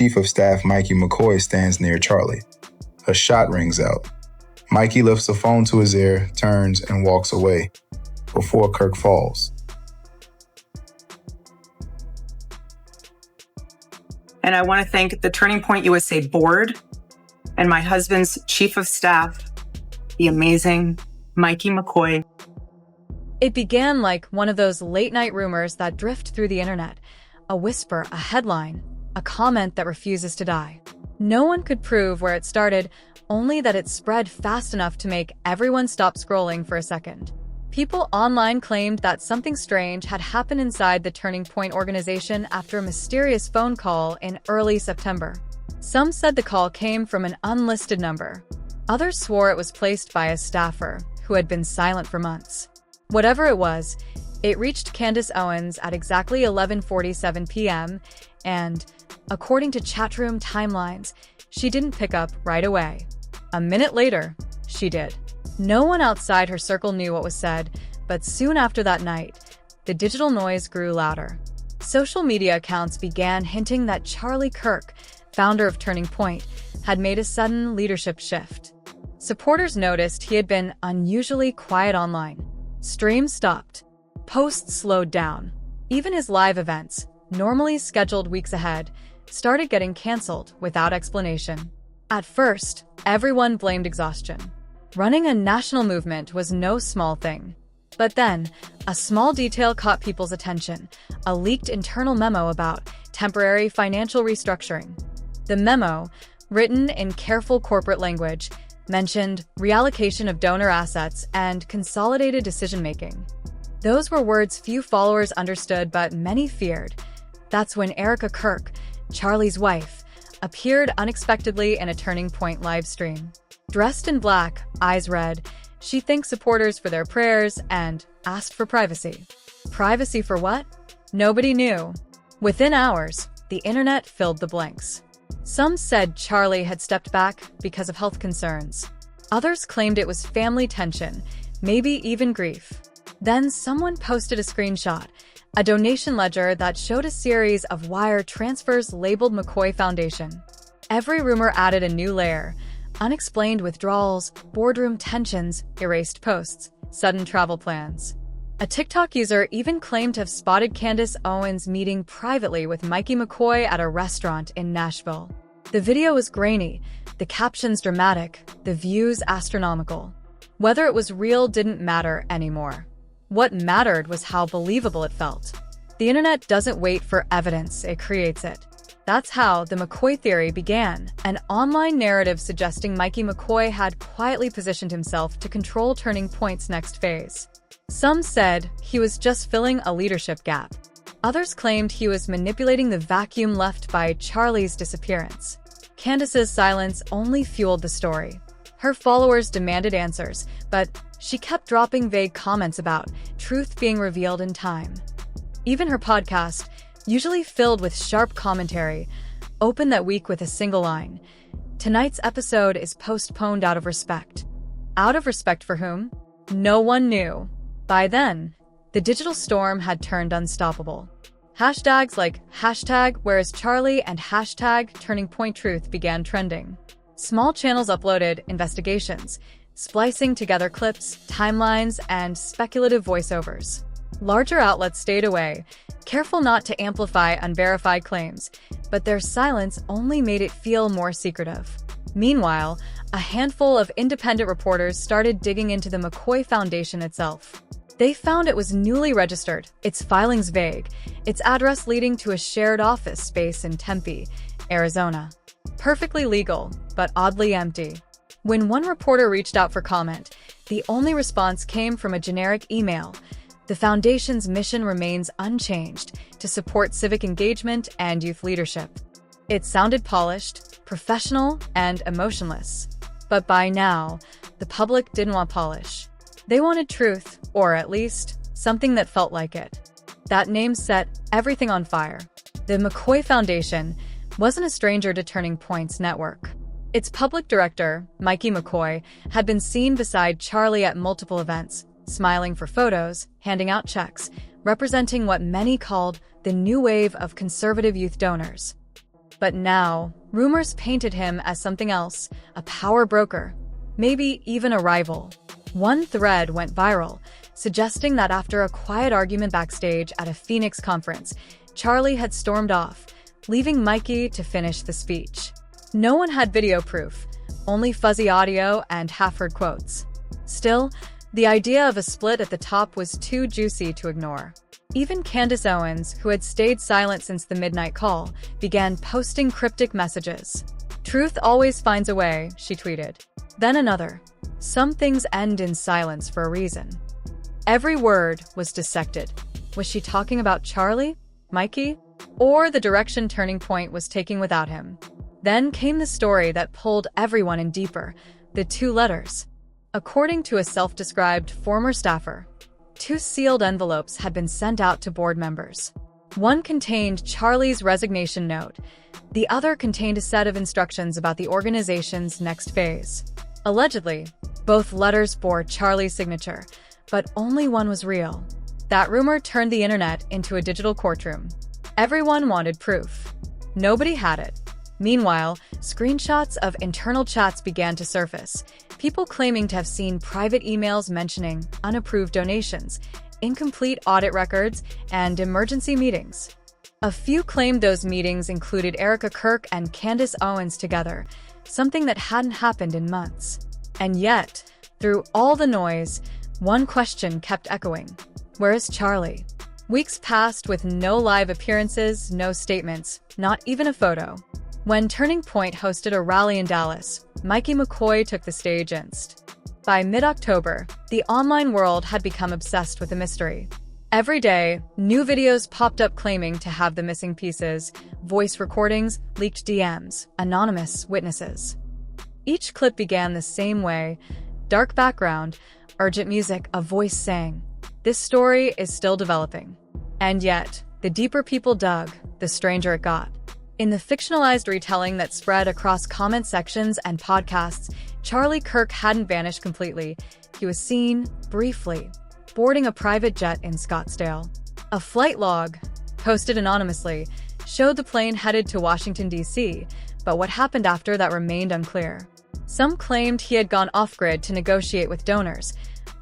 Chief of Staff Mikey McCoy stands near Charlie. A shot rings out. Mikey lifts the phone to his ear, turns, and walks away before Kirk falls. And I want to thank the Turning Point USA board and my husband's chief of staff, the amazing Mikey McCoy. It began like one of those late-night rumors that drift through the internet. A whisper, a headline, a comment that refuses to die. No one could prove where it started, only that it spread fast enough to make everyone stop scrolling for a second. People online claimed that something strange had happened inside the Turning Point organization after a mysterious phone call in early September. Some said the call came from an unlisted number. Others swore it was placed by a staffer who had been silent for months. Whatever it was, it reached Candace Owens at exactly 11:47 p.m., and, according to chatroom timelines, she didn't pick up right away. A minute later, she did. No one outside her circle knew what was said, but soon after that night, the digital noise grew louder. Social media accounts began hinting that Charlie Kirk, founder of Turning Point, had made a sudden leadership shift. Supporters noticed he had been unusually quiet online. Streams stopped. Posts slowed down. Even his live events, normally scheduled weeks ahead, started getting canceled without explanation. At first, everyone blamed exhaustion. Running a national movement was no small thing. But then, a small detail caught people's attention, a leaked internal memo about temporary financial restructuring. The memo, written in careful corporate language, mentioned reallocation of donor assets and consolidated decision-making. Those were words few followers understood, but many feared. That's when Erika Kirk, Charlie's wife, appeared unexpectedly in a Turning Point live stream. Dressed in black, eyes red, she thanked supporters for their prayers and asked for privacy. Privacy for what? Nobody knew. Within hours, the internet filled the blanks. Some said Charlie had stepped back because of health concerns. Others claimed it was family tension, maybe even grief. Then someone posted a screenshot, a donation ledger that showed a series of wire transfers labeled McCoy Foundation. Every rumor added a new layer: unexplained withdrawals, boardroom tensions, erased posts, sudden travel plans. A TikTok user even claimed to have spotted Candace Owens meeting privately with Mikey McCoy at a restaurant in Nashville. The video was grainy, the captions dramatic, the views astronomical. Whether it was real didn't matter anymore. What mattered was how believable it felt. The internet doesn't wait for evidence, it creates it. That's how the McCoy theory began, an online narrative suggesting Mikey McCoy had quietly positioned himself to control Turning Point's next phase. Some said he was just filling a leadership gap. Others claimed he was manipulating the vacuum left by Charlie's disappearance. Candace's silence only fueled the story. Her followers demanded answers, but she kept dropping vague comments about truth being revealed in time. Even her podcast, usually filled with sharp commentary, opened that week with a single line: "Tonight's episode is postponed out of respect." Out of respect for whom? No one knew. By then, the digital storm had turned unstoppable. Hashtags like #WhereIsCharlie and #TurningPointTruth began trending. Small channels uploaded investigations, splicing together clips, timelines, and speculative voiceovers. Larger outlets stayed away, careful not to amplify unverified claims, but their silence only made it feel more secretive. Meanwhile, a handful of independent reporters started digging into the McCoy Foundation itself. They found it was newly registered, its filings vague, its address leading to a shared office space in Tempe, Arizona. Perfectly legal, but oddly empty. When one reporter reached out for comment, the only response came from a generic email: "The Foundation's mission remains unchanged, to support civic engagement and youth leadership." It sounded polished, professional, and emotionless. But by now, the public didn't want polish. They wanted truth, or at least, something that felt like it. That name set everything on fire. The McCoy Foundation wasn't a stranger to Turning Point's network. Its public director, Mikey McCoy, had been seen beside Charlie at multiple events, smiling for photos, handing out checks, representing what many called the new wave of conservative youth donors. But now, rumors painted him as something else, a power broker, maybe even a rival. One thread went viral, suggesting that after a quiet argument backstage at a Phoenix conference, Charlie had stormed off, leaving Mikey to finish the speech. No one had video proof, only fuzzy audio and half-heard quotes. Still, the idea of a split at the top was too juicy to ignore. Even Candace Owens, who had stayed silent since the midnight call, began posting cryptic messages. "Truth always finds a way," she tweeted. Then another. "Some things end in silence for a reason." Every word was dissected. Was she talking about Charlie, Mikey, or the direction Turning Point was taking without him? Then came the story that pulled everyone in deeper, the 2 letters. According to a self-described former staffer, 2 sealed envelopes had been sent out to board members. One contained Charlie's resignation note. The other contained a set of instructions about the organization's next phase. Allegedly, both letters bore Charlie's signature, but only one was real. That rumor turned the internet into a digital courtroom. Everyone wanted proof. Nobody had it. Meanwhile, screenshots of internal chats began to surface, people claiming to have seen private emails mentioning unapproved donations, incomplete audit records, and emergency meetings. A few claimed those meetings included Erika Kirk and Candace Owens together, something that hadn't happened in months. And yet, through all the noise, one question kept echoing. Where is Charlie? Weeks passed with no live appearances, no statements, not even a photo. When Turning Point hosted a rally in Dallas, Mikey McCoy took the stage inst. By mid-October, the online world had become obsessed with the mystery. Every day, new videos popped up claiming to have the missing pieces, voice recordings, leaked DMs, anonymous witnesses. Each clip began the same way: dark background, urgent music, a voice saying, "This story is still developing." And yet, the deeper people dug, the stranger it got. In the fictionalized retelling that spread across comment sections and podcasts, Charlie Kirk hadn't vanished completely. He was seen, briefly, boarding a private jet in Scottsdale. A flight log, posted anonymously, showed the plane headed to Washington, D.C., but what happened after that remained unclear. Some claimed he had gone off-grid to negotiate with donors.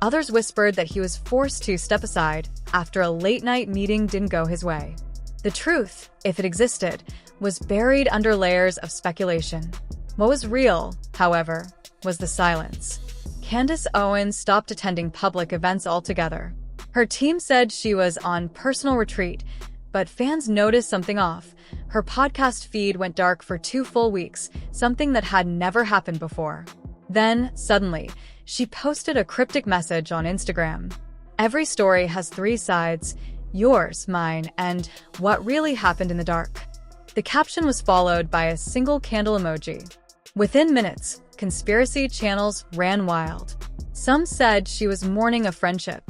Others whispered that he was forced to step aside after a late-night meeting didn't go his way. The truth, if it existed, was buried under layers of speculation. What was real, however, was the silence. Candace Owens stopped attending public events altogether. Her team said she was on personal retreat, but fans noticed something off. Her podcast feed went dark for 2 full weeks, something that had never happened before. Then, suddenly, she posted a cryptic message on Instagram. Every story has 3 sides: yours, mine, and what really happened in the dark. The caption was followed by a single candle emoji. Within minutes, conspiracy channels ran wild. Some said she was mourning a friendship.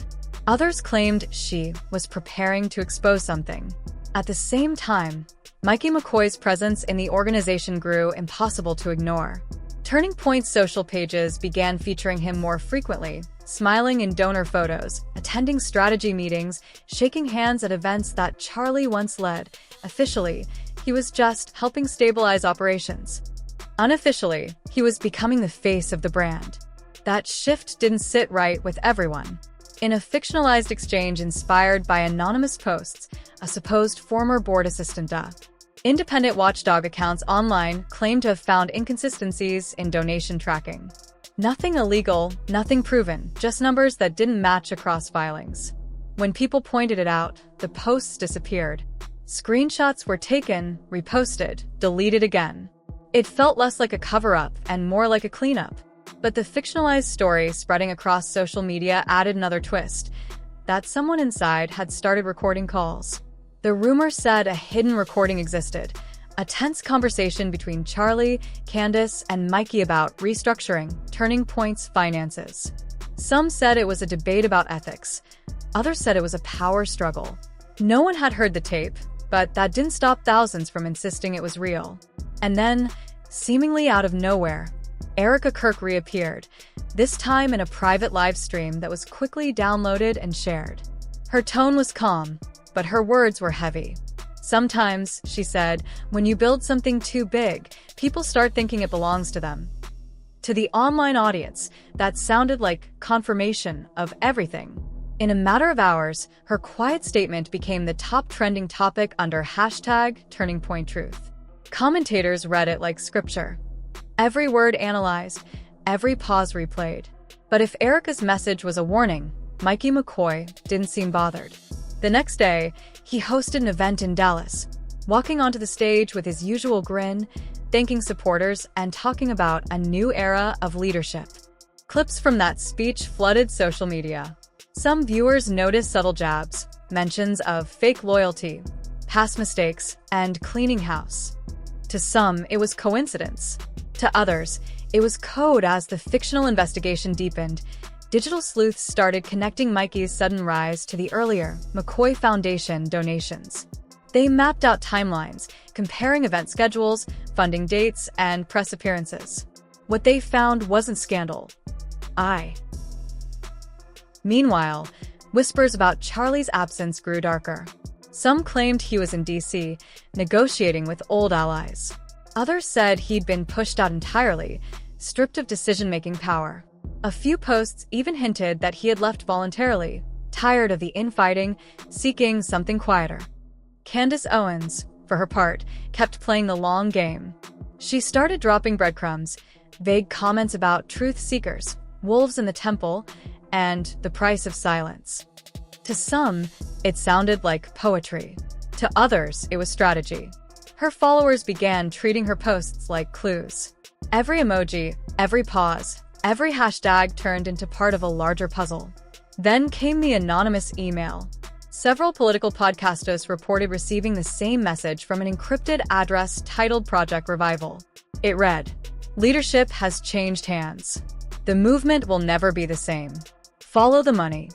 Others claimed she was preparing to expose something. At the same time, Mikey McCoy's presence in the organization grew impossible to ignore. Turning Point's social pages began featuring him more frequently, smiling in donor photos, attending strategy meetings, shaking hands at events that Charlie once led. Officially, he was just helping stabilize operations. Unofficially, he was becoming the face of the brand. That shift didn't sit right with everyone. In a fictionalized exchange inspired by anonymous posts, a supposed former board assistant, independent watchdog accounts online claimed to have found inconsistencies in donation tracking. Nothing illegal, nothing proven, just numbers that didn't match across filings. When people pointed it out, the posts disappeared. Screenshots were taken, reposted, deleted again. It felt less like a cover-up and more like a cleanup. But the fictionalized story spreading across social media added another twist: that someone inside had started recording calls. The rumor said a hidden recording existed, a tense conversation between Charlie, Candace, and Mikey about restructuring Turning Point's finances. Some said it was a debate about ethics. Others said it was a power struggle. No one had heard the tape, but that didn't stop thousands from insisting it was real. And then, seemingly out of nowhere, Erika Kirk reappeared, this time in a private live stream that was quickly downloaded and shared. Her tone was calm, but her words were heavy. Sometimes, she said, when you build something too big, people start thinking it belongs to them. To the online audience, that sounded like confirmation of everything. In a matter of hours, her quiet statement became the top trending topic under #TurningPointTruth. Commentators read it like scripture. Every word analyzed, every pause replayed. But if Erika's message was a warning, Mikey McCoy didn't seem bothered. The next day, he hosted an event in Dallas, walking onto the stage with his usual grin, thanking supporters and talking about a new era of leadership. Clips from that speech flooded social media. Some viewers noticed subtle jabs, mentions of fake loyalty, past mistakes, and cleaning house. To some, it was coincidence. To others, it was code. As the fictional investigation deepened, digital sleuths started connecting Mikey's sudden rise to the earlier McCoy Foundation donations. They mapped out timelines, comparing event schedules, funding dates, and press appearances. What they found wasn't scandal. Meanwhile, whispers about Charlie's absence grew darker. Some claimed he was in D.C., negotiating with old allies. Others said he'd been pushed out entirely, stripped of decision-making power. A few posts even hinted that he had left voluntarily, tired of the infighting, seeking something quieter. Candace Owens, for her part, kept playing the long game. She started dropping breadcrumbs, vague comments about truth seekers, wolves in the temple, and the price of silence. To some, it sounded like poetry. To others, it was strategy. Her followers began treating her posts like clues. Every emoji, every pause, every hashtag turned into part of a larger puzzle. Then came the anonymous email. Several political podcasters reported receiving the same message from an encrypted address titled Project Revival. It read, "Leadership has changed hands. The movement will never be the same. Follow the money."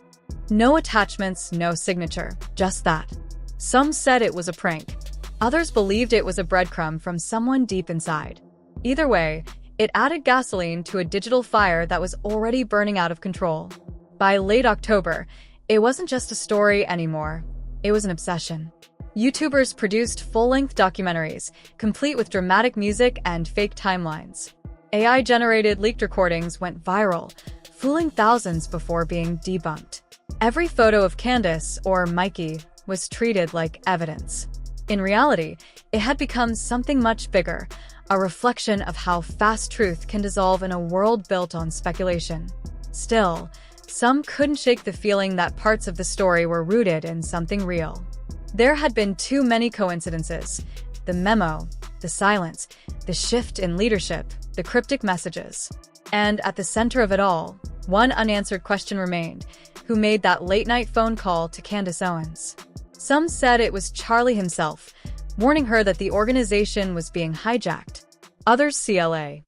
No attachments, no signature, just that. Some said it was a prank. Others believed it was a breadcrumb from someone deep inside. Either way, it added gasoline to a digital fire that was already burning out of control. By late October, it wasn't just a story anymore. It was an obsession. YouTubers produced full-length documentaries, complete with dramatic music and fake timelines. AI-generated leaked recordings went viral, fooling thousands before being debunked. Every photo of Candace or Mikey was treated like evidence. In reality, it had become something much bigger, a reflection of how fast truth can dissolve in a world built on speculation. Still, some couldn't shake the feeling that parts of the story were rooted in something real. There had been too many coincidences. The memo, the silence, the shift in leadership, the cryptic messages. And at the center of it all, one unanswered question remained: who made that late-night phone call to Candace Owens? Some said it was Charlie himself, warning her that the organization was being hijacked. Others, CLA.